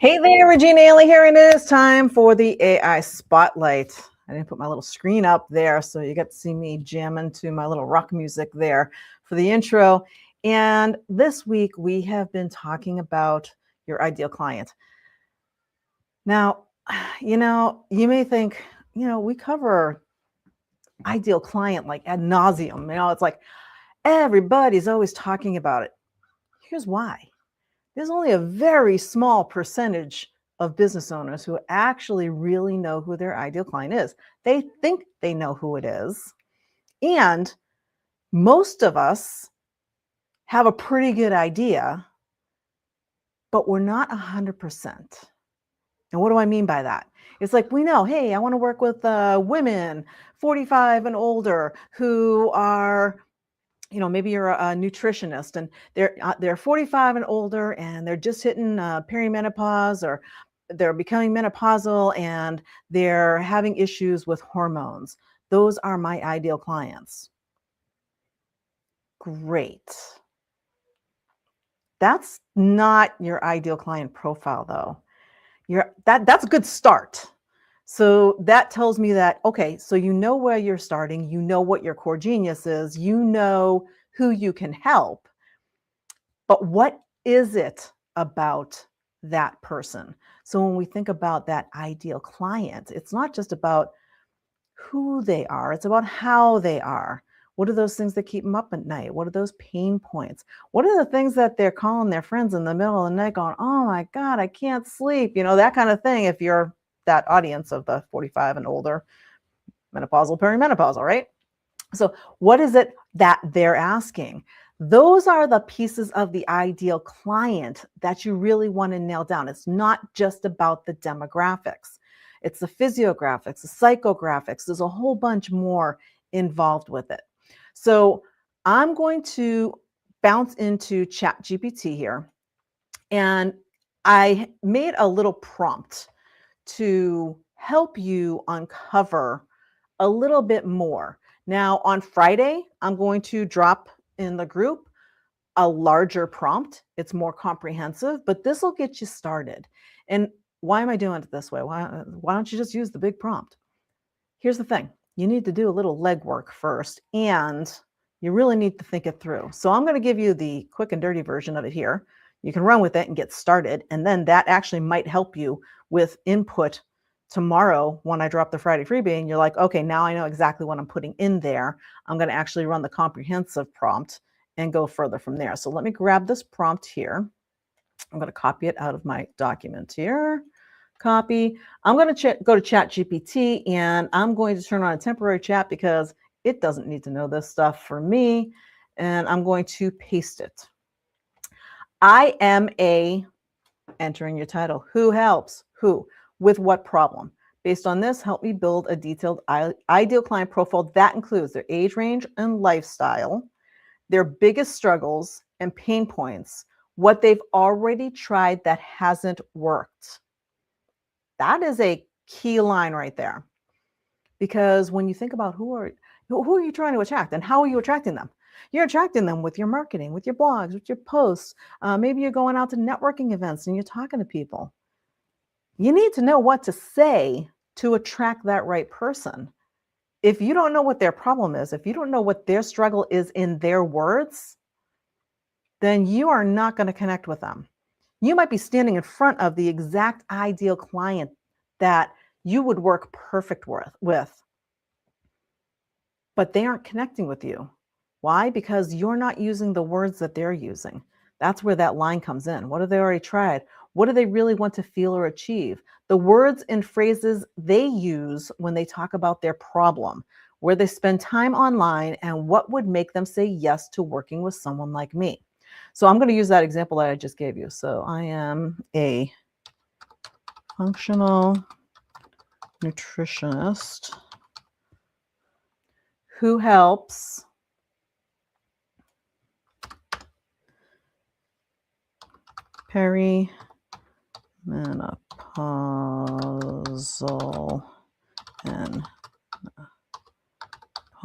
Hey there, Regina Ainley here, and it is time for the AI Spotlight. I didn't put my little screen up there, so you get to see me jamming to my little rock music there for the intro. And this week we have been talking about your ideal client. Now, you may think, we cover ideal client like ad nauseum. It's like everybody's always talking about it. Here's why. There's only a very small percentage of business owners who actually really know who their ideal client is. They think they know who it is. And most of us have a pretty good idea, but we're not 100%. And what do I mean by that? It's like we know, hey, I want to work with women 45 and older who are maybe you're a nutritionist and they're 45 and older and they're just hitting perimenopause, or they're becoming menopausal and they're having issues with hormones. Those are my ideal clients. Great. That's not your ideal client profile, though. That's a good start. So that tells me that, okay, so you know where you're starting, you know what your core genius is, you know who you can help, but what is it about that person? So when we think about that ideal client, it's not just about who they are, it's about how they are. What are those things that keep them up at night? What are those pain points? What are the things that they're calling their friends in the middle of the night going, oh my God, I can't sleep, that kind of thing, if you're that audience of the 45 and older, menopausal, perimenopausal, right? So what is it that they're asking? Those are the pieces of the ideal client that you really want to nail down. It's not just about the demographics. It's the physiographics, the psychographics. There's a whole bunch more involved with it. So I'm going to bounce into ChatGPT here. And I made a little prompt to help you uncover a little bit more. Now, on Friday, I'm going to drop in the group a larger prompt. It's more comprehensive, but this will get you started. And why am I doing it this way? Why don't you just use the big prompt? Here's the thing. You need to do a little legwork first, and you really need to think it through. So I'm going to give you the quick and dirty version of it here. You can run with it and get started, and then that actually might help you with input tomorrow when I drop the Friday freebie, and you're like, okay, now I know exactly what I'm putting in there. I'm going to actually run the comprehensive prompt and go further from there. So let me grab this prompt here. I'm going to copy it out of my document here. Copy. I'm going to go to ChatGPT, and I'm going to turn on a temporary chat because it doesn't need to know this stuff for me. And I'm going to paste it. I am entering your title. Who helps? Who? With what problem? Based on this, help me build a detailed ideal client profile that includes their age range and lifestyle, their biggest struggles and pain points, what they've already tried that hasn't worked. That is a key line right there. Because when you think about who are you trying to attract and how are you attracting them? You're attracting them with your marketing, with your blogs, with your posts. Maybe you're going out to networking events and you're talking to people. You need to know what to say to attract that right person. If you don't know what their problem is, if you don't know what their struggle is in their words, then you are not going to connect with them. You might be standing in front of the exact ideal client that you would work perfect with, but they aren't connecting with you. Why? Because you're not using the words that they're using. That's where that line comes in. What have they already tried? What do they really want to feel or achieve? The words and phrases they use when they talk about their problem, where they spend time online, and what would make them say yes to working with someone like me. So I'm going to use that example that I just gave you. So I am a functional nutritionist who helps perimenopausal and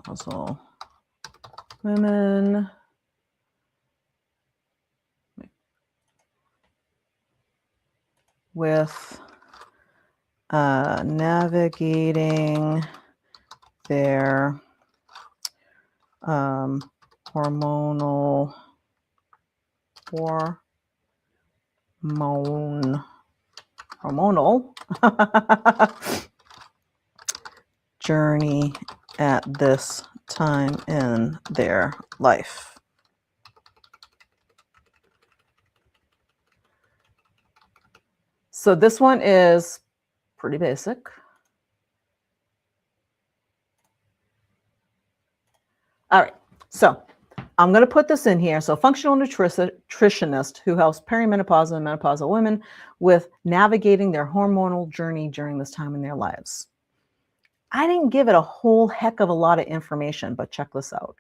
menopausal women with navigating their hormonal journey at this time in their life. So this one is pretty basic. All right, so I'm going to put this in here. So functional nutritionist who helps perimenopausal and menopausal women with navigating their hormonal journey during this time in their lives. I didn't give it a whole heck of a lot of information, but check this out.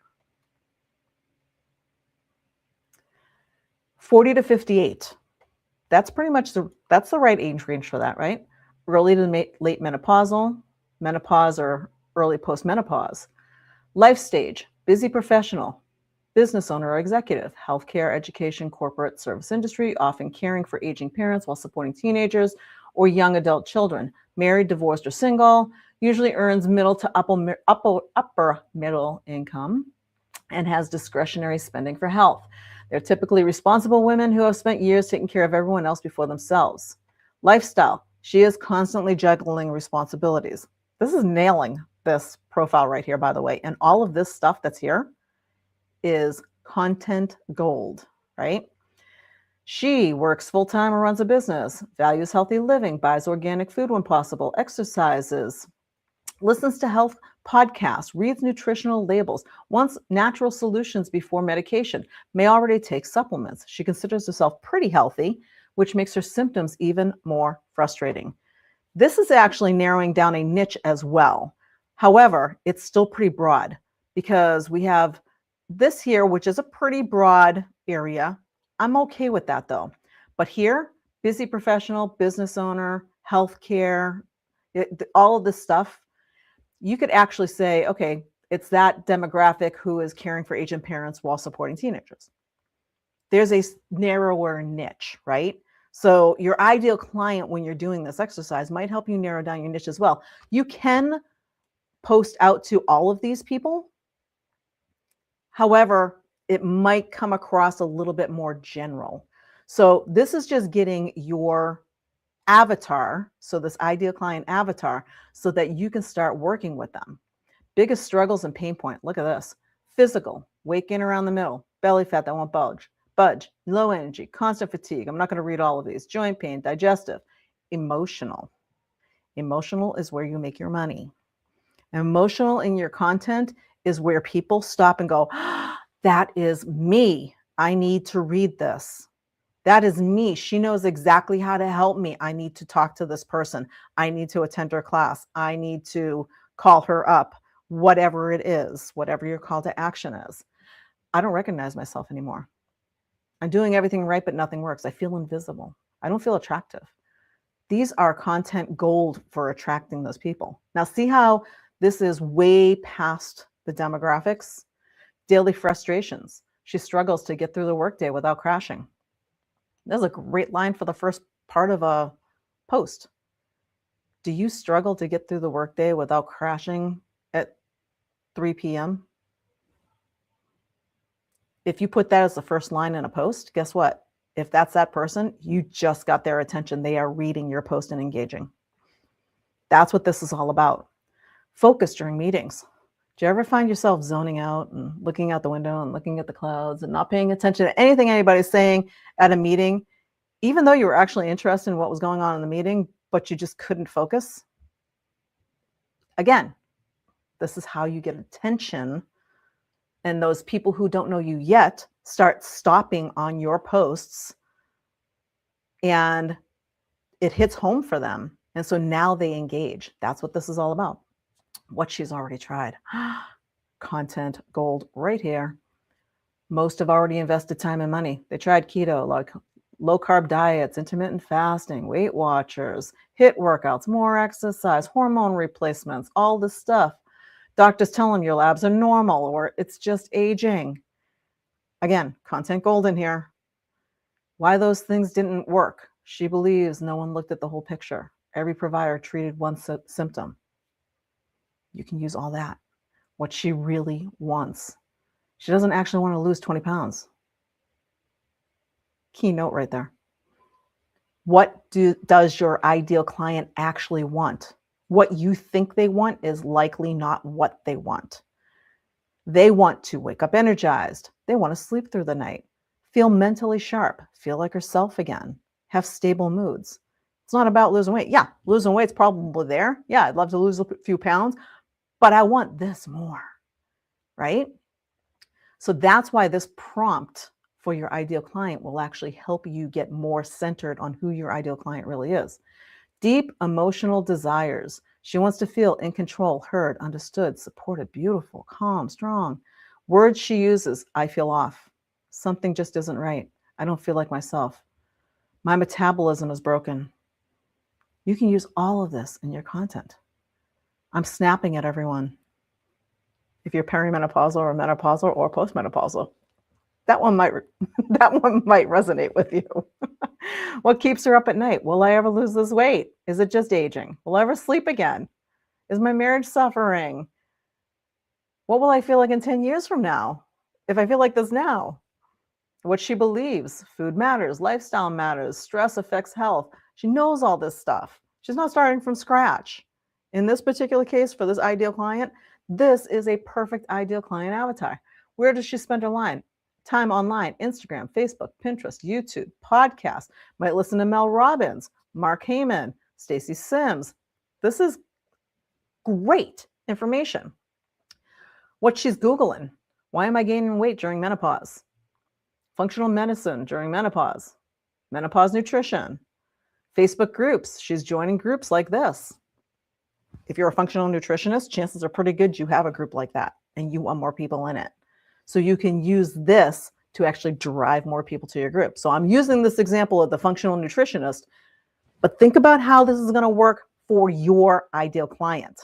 40 to 58. That's pretty much that's the right age range for that, right? Early to late menopausal, menopause or early postmenopause. Life stage, busy professional, business owner or executive, healthcare, education, corporate, service industry, often caring for aging parents while supporting teenagers or young adult children, married, divorced, or single, usually earns middle to upper middle income and has discretionary spending for health. They're typically responsible women who have spent years taking care of everyone else before themselves. Lifestyle, she is constantly juggling responsibilities. This is nailing this profile right here, by the way. And all of this stuff that's here is content gold, right? She works full-time or runs a business, values healthy living, buys organic food when possible, exercises, listens to health podcasts, reads nutritional labels, wants natural solutions before medication, may already take supplements. She considers herself pretty healthy, which makes her symptoms even more frustrating. This is actually narrowing down a niche as well. However, it's still pretty broad because we have this here, which is a pretty broad area. I'm okay with that though. But here, busy professional, business owner, healthcare, all of this stuff, you could actually say, okay, it's that demographic who is caring for aging parents while supporting teenagers. There's a narrower niche, right? So your ideal client when you're doing this exercise might help you narrow down your niche as well. You can post out to all of these people. However, it might come across a little bit more general. So this is just getting your avatar, so this ideal client avatar, so that you can start working with them. Biggest struggles and pain point. Look at this. Physical, weight gain around the middle, belly fat that won't budge, low energy, constant fatigue. I'm not going to read all of these. Joint pain, digestive, emotional. Emotional is where you make your money. Emotional in your content is where people stop and go, that is me. I need to read this. That is me. She knows exactly how to help me. I need to talk to this person. I need to attend her class. I need to call her up, whatever it is, whatever your call to action is. I don't recognize myself anymore. I'm doing everything right, but nothing works. I feel invisible. I don't feel attractive. These are content gold for attracting those people. Now, see how this is way past the demographics? Daily frustrations. She struggles to get through the workday without crashing. That's a great line for the first part of a post. Do you struggle to get through the workday without crashing at 3 p.m.? If you put that as the first line in a post, guess what? If that's that person, you just got their attention. They are reading your post and engaging. That's what this is all about. Focus during meetings. Do you ever find yourself zoning out and looking out the window and looking at the clouds and not paying attention to anything anybody's saying at a meeting, even though you were actually interested in what was going on in the meeting, but you just couldn't focus? Again, this is how you get attention. And those people who don't know you yet start stopping on your posts and it hits home for them. And so now they engage. That's what this is all about. What she's already tried. Content gold right here. Most have already invested time and money. They tried keto, like low carb diets, intermittent fasting, Weight Watchers, HIIT workouts, more exercise, hormone replacements, all this stuff. Doctors tell them your labs are normal or it's just aging. Again, content gold in here. Why those things didn't work. She believes no one looked at the whole picture. Every provider treated one symptom. You can use all that. What she really wants. She doesn't actually want to lose 20 pounds. Key note right there. What does your ideal client actually want? What you think they want is likely not what they want. They want to wake up energized. They want to sleep through the night, feel mentally sharp, feel like herself again, have stable moods. It's not about losing weight. Yeah, losing weight's probably there. Yeah, I'd love to lose a few pounds, but I want this more, right? So that's why this prompt for your ideal client will actually help you get more centered on who your ideal client really is. Deep emotional desires. She wants to feel in control, heard, understood, supported, beautiful, calm, strong. Words she uses: I feel off. Something just isn't right. I don't feel like myself. My metabolism is broken. You can use all of this in your content. I'm snapping at everyone. If you're perimenopausal or menopausal or postmenopausal, that one might resonate with you. What keeps her up at night? Will I ever lose this weight? Is it just aging? Will I ever sleep again? Is my marriage suffering? What will I feel like in 10 years from now if I feel like this now? What she believes: food matters, lifestyle matters, stress affects health. She knows all this stuff. She's not starting from scratch. In this particular case, for this ideal client, this is a perfect ideal client avatar. Where does she spend her time online? Instagram, Facebook, Pinterest, YouTube, podcasts. Might listen to Mel Robbins, Mark Heyman, Stacy Sims. This is great information. What she's Googling: why am I gaining weight during menopause? Functional medicine during menopause, menopause nutrition, Facebook groups. She's joining groups like this. If you're a functional nutritionist, chances are pretty good you have a group like that and you want more people in it. So you can use this to actually drive more people to your group. So I'm using this example of the functional nutritionist, but think about how this is going to work for your ideal client.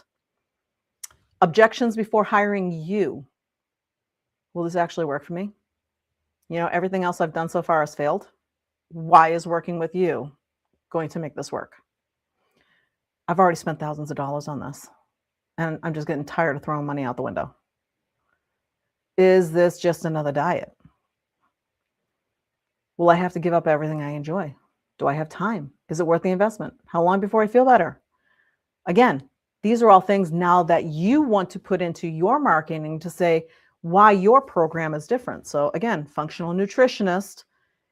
Objections before hiring you. Will this actually work for me? You know, everything else I've done so far has failed. Why is working with you going to make this work? I've already spent thousands of dollars on this, and I'm just getting tired of throwing money out the window. Is this just another diet? Will I have to give up everything I enjoy? Do I have time? Is it worth the investment? How long before I feel better? Again, these are all things now that you want to put into your marketing to say why your program is different. So again, functional nutritionist.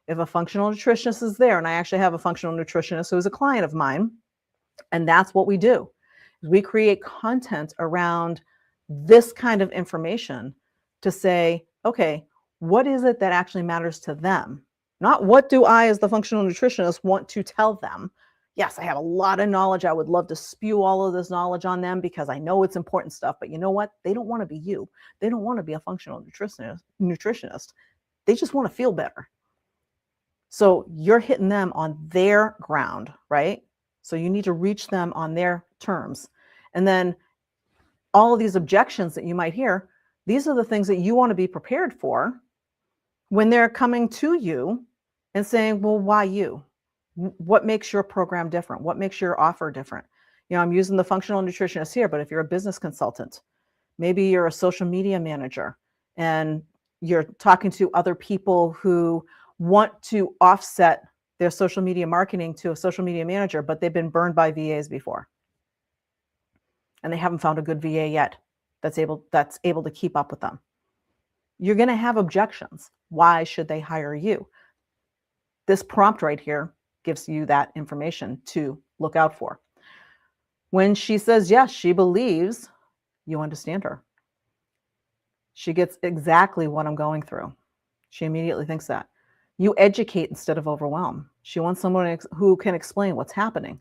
If a functional nutritionist is there, and I actually have a functional nutritionist who is a client of mine, and that's what we do. We create content around this kind of information to say, okay, what is it that actually matters to them? Not what do I, as the functional nutritionist, want to tell them. Yes, I have a lot of knowledge. I would love to spew all of this knowledge on them because I know it's important stuff. But you know what? They don't want to be you. They don't want to be a functional nutritionist. They just want to feel better. So you're hitting them on their ground, right? So you need to reach them on their terms. And then all of these objections that you might hear, these are the things that you want to be prepared for when they're coming to you and saying, well, why you? What makes your program different? What makes your offer different? You know, I'm using the functional nutritionist here, but if you're a business consultant, maybe you're a social media manager and you're talking to other people who want to offset their social media marketing to a social media manager, but they've been burned by VAs before. And they haven't found a good VA yet that's able to keep up with them. You're going to have objections. Why should they hire you? This prompt right here gives you that information to look out for. When she says yes, she believes you understand her. She gets exactly what I'm going through. She immediately thinks that. You educate instead of overwhelm. She wants someone who can explain what's happening.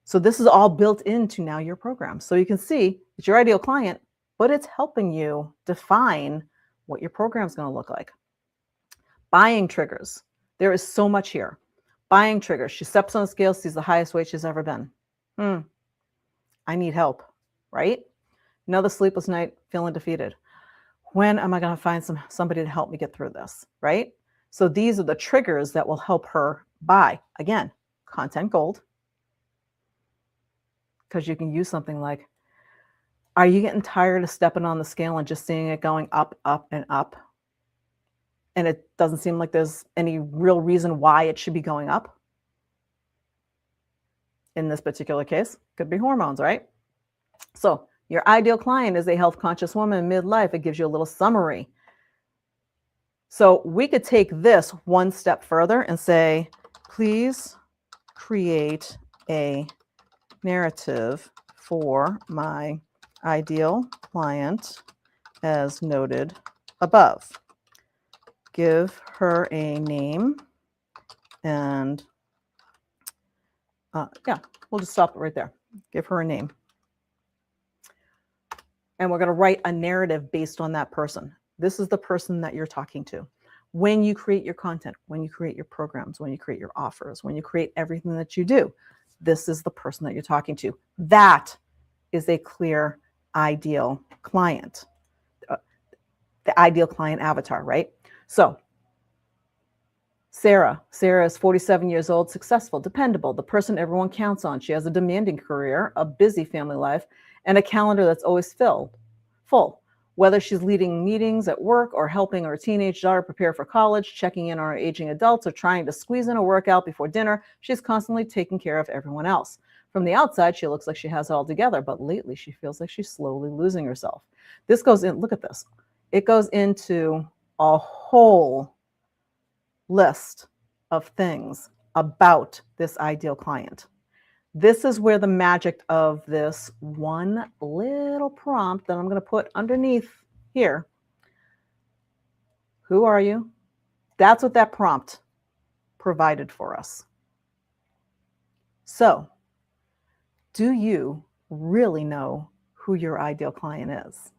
So this is all built into now your program. So you can see it's your ideal client, but it's helping you define what your program is going to look like. Buying triggers. There is so much here. Buying triggers. She steps on the scale, sees the highest weight she's ever been. I need help, right? Another sleepless night, feeling defeated. When am I going to find somebody to help me get through this, right? So these are the triggers that will help her buy. Again, content gold. Because you can use something like, are you getting tired of stepping on the scale and just seeing it going up, up, and up? And it doesn't seem like there's any real reason why it should be going up. In this particular case, could be hormones, right? So your ideal client is a health conscious woman midlife. It gives you a little summary. So we could take this one step further and say, please create a narrative for my ideal client as noted above. Give her a name and yeah, we'll just stop it right there. Give her a name. And we're going to write a narrative based on that person. This is the person that you're talking to. When you create your content, when you create your programs, when you create your offers, when you create everything that you do, this is the person that you're talking to. That is a clear ideal client, the ideal client avatar, right? So Sarah is 47 years old, successful, dependable, the person everyone counts on. She has a demanding career, a busy family life, and a calendar that's always full. Whether she's leading meetings at work or helping her teenage daughter prepare for college, checking in on her aging adults, or trying to squeeze in a workout before dinner, she's constantly taking care of everyone else. From the outside, she looks like she has it all together, but lately she feels like she's slowly losing herself. This goes in, look at this. It goes into a whole list of things about this ideal client. This is where the magic of this one little prompt that I'm going to put underneath here. Who are you? That's what that prompt provided for us. So, do you really know who your ideal client is?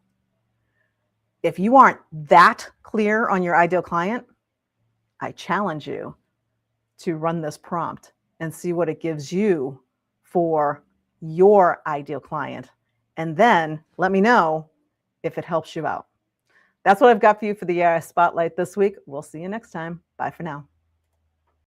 If you aren't that clear on your ideal client, I challenge you to run this prompt and see what it gives you for your ideal client. And then let me know if it helps you out. That's what I've got for you for the AI Spotlight this week. We'll see you next time. Bye for now.